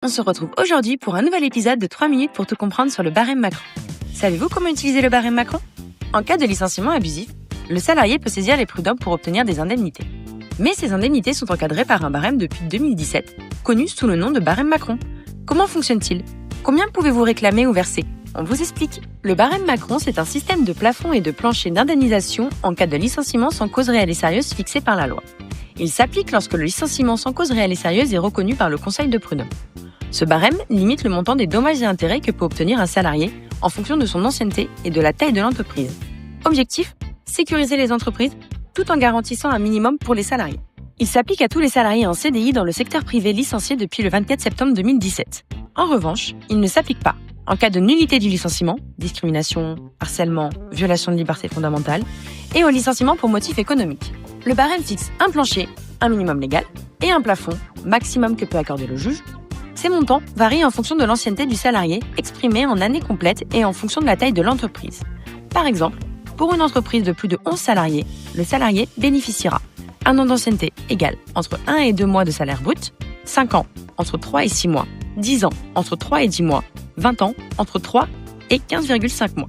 On se retrouve aujourd'hui pour un nouvel épisode de 3 minutes pour tout comprendre sur le barème Macron. Savez-vous comment utiliser le barème Macron ? En cas de licenciement abusif, le salarié peut saisir les prud'hommes pour obtenir des indemnités. Mais ces indemnités sont encadrées par un barème depuis 2017, connu sous le nom de barème Macron. Comment fonctionne-t-il ? Combien pouvez-vous réclamer ou verser ? On vous explique. Le barème Macron, c'est un système de plafond et de plancher d'indemnisation en cas de licenciement sans cause réelle et sérieuse fixé par la loi. Il s'applique lorsque le licenciement sans cause réelle et sérieuse est reconnu par le Conseil de prud'hommes. Ce barème limite le montant des dommages et intérêts que peut obtenir un salarié en fonction de son ancienneté et de la taille de l'entreprise. Objectif : sécuriser les entreprises tout en garantissant un minimum pour les salariés. Il s'applique à tous les salariés en CDI dans le secteur privé licenciés depuis le 24 septembre 2017. En revanche, il ne s'applique pas en cas de nullité du licenciement, discrimination, harcèlement, violation de liberté fondamentale, et au licenciement pour motif économique. Le barème fixe un plancher, un minimum légal, et un plafond, maximum que peut accorder le juge. Ces montants varient en fonction de l'ancienneté du salarié, exprimée en années complètes et en fonction de la taille de l'entreprise. Par exemple, pour une entreprise de plus de 11 salariés, le salarié bénéficiera 1 an d'ancienneté égale entre 1 et 2 mois de salaire brut, 5 ans entre 3 et 6 mois, 10 ans entre 3 et 10 mois, 20 ans entre 3 et 15,5 mois.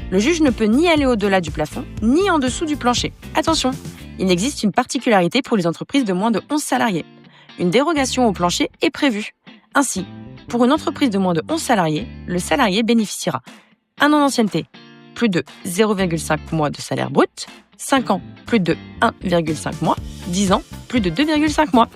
Le juge ne peut ni aller au-delà du plafond, ni en dessous du plancher. Attention, il existe une particularité pour les entreprises de moins de 11 salariés. Une dérogation au plancher est prévue. Ainsi, pour une entreprise de moins de 11 salariés, le salarié bénéficiera 1 an d'ancienneté, plus de 0,5 mois de salaire brut, 5 ans, plus de 1,5 mois, 10 ans, plus de 2,5 mois.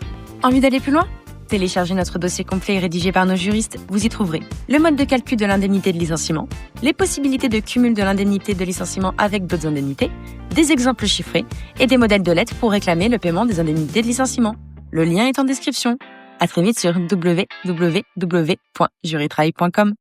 Envie d'aller plus loin ? Téléchargez notre dossier complet et rédigé par nos juristes. Vous y trouverez le mode de calcul de l'indemnité de licenciement, les possibilités de cumul de l'indemnité de licenciement avec d'autres indemnités, des exemples chiffrés et des modèles de lettres pour réclamer le paiement des indemnités de licenciement. Le lien est en description. À très vite sur www.juritravail.com.